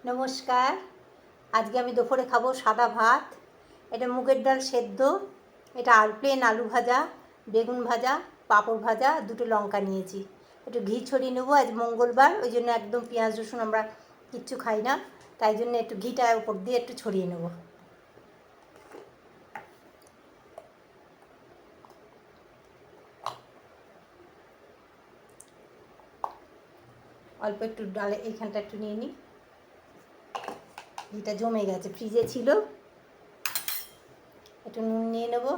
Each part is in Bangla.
নমস্কার। আজকে আমি দুপুরে খাবো সাদা ভাত। এটা মুগের ডাল সেদ্ধ, এটা প্লেন আলু ভাজা, বেগুন ভাজা, পাঁপড় ভাজা, দুটো লঙ্কা নিয়েছি। একটু ঘি ছড়িয়ে নেবো, আজ মঙ্গলবার, ওই জন্য একদম পেঁয়াজ রসুন আমরা কিচ্ছু খাই না, তাই জন্য একটু ঘিটা উপর দিয়ে একটু ছড়িয়ে নেবো। অল্প একটু ডালে এইখানটা একটু নিয়ে নিই। ঘিটা জমে গেছে, ফ্রিজে ছিল। একটু নুন নিয়ে নেবো।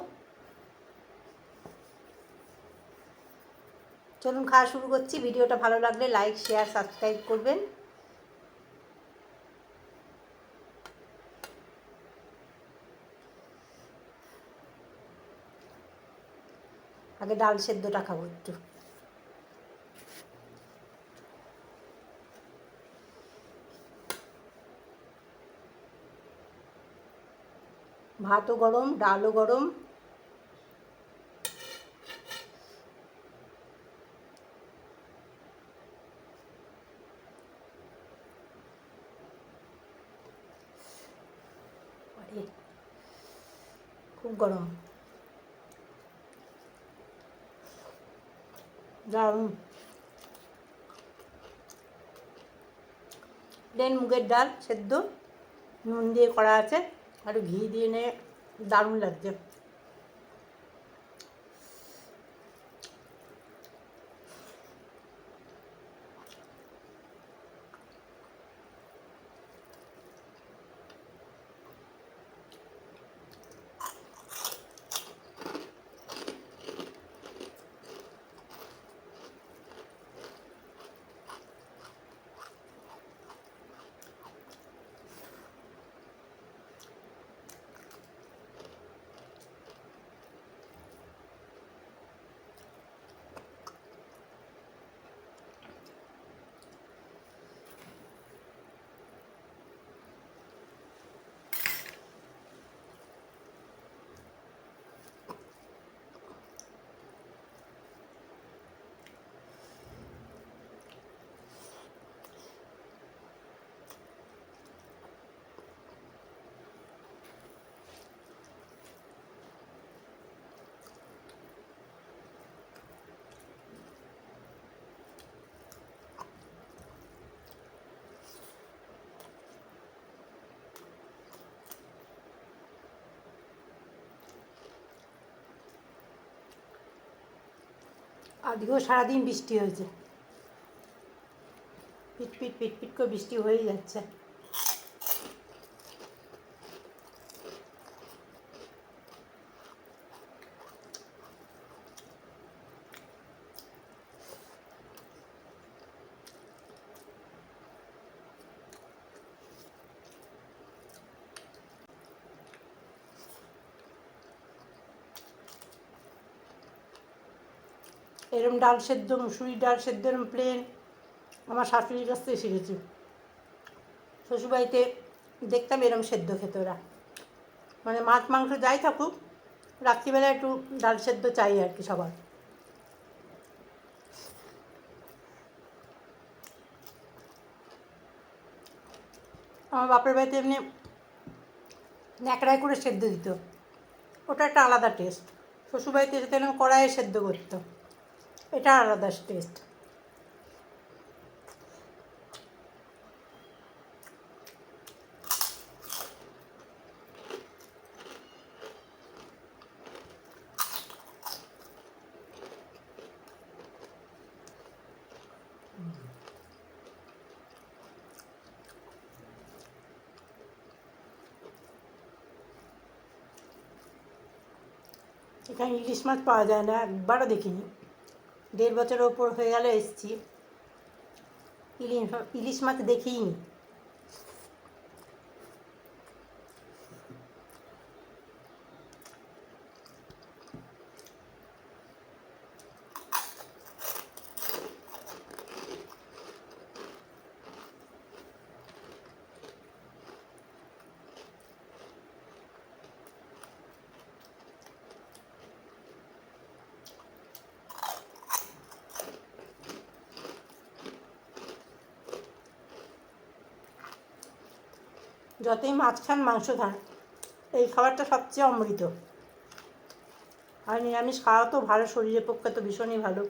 চলুন খাওয়া শুরু করছি। ভিডিওটা ভালো লাগলে লাইক, শেয়ার, সাবস্ক্রাইব করবেন। আগে ডাল সেদ্ধটা খাবো একটু। ভাতও গরম, ডালও গরম। খুব গরম, দারুণ। প্লেন মুগের ডাল সেদ্ধ, নুন দিয়ে করা আছে, আর ঘি দিয়ে নিয়ে দারুণ লাগছে। আজকেও সারাদিন বৃষ্টি হয়েছে, পিট পিট পিট পিট করে বৃষ্টি হয়েই যাচ্ছে। এরম ডাল সেদ্ধ, মুসুরির ডাল সেদ্ধ এরম প্লেন আমার শাশুড়ির কাছ থেকে শিখেছি। শ্বশুরবাড়িতে দেখতাম এরম সেদ্ধ খেতে ওরা, মানে মাছ মাংস যাই থাকুক, রাত্রিবেলা একটু ডাল সেদ্ধ চাই আর কি সবার। আমার বাপের বাড়িতে এমনি ন্যাকড়ায় করে সেদ্ধ দিত, ওটা একটা আলাদা টেস্ট। শ্বশুরবাড়িতে এসে এরকম কড়াইয়ে সেদ্ধ করতো, এটা আলাদা টেস্ট। এখানে ইলিশ মাছ পাওয়া যায় না, একবারও দেখিনি। 1.5 বছরের ওপর হয়ে গেল এসেছি, ইলিশ মাছ দেখিনি। যতই মাছ খান মাংস খান, এই খাবারটা সবচেয়ে অমৃত। আর নিরামিষ খাওয়া তো ভালো, শরীরের পক্ষে তো ভীষণই ভালো।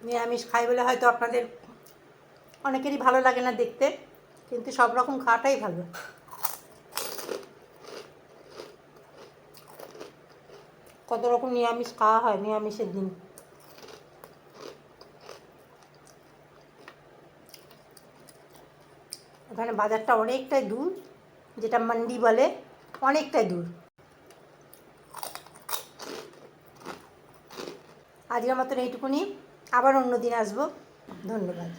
নিরামিষ খাই বলে হয়তো আপনাদের অনেকেরই ভালো লাগে না দেখতে, কিন্তু সব রকম খাওয়াটাই ভালো। কত রকম নিরামিষ খাওয়া হয় নিরামিষের দিন। এখানে বাজারটা অনেকটাই দূর, যেটা মান্ডি বলে, অনেকটাই দূর। আজকের মতন এইটুকুনি, আবার অন্য দিন আসবো। ধন্যবাদ।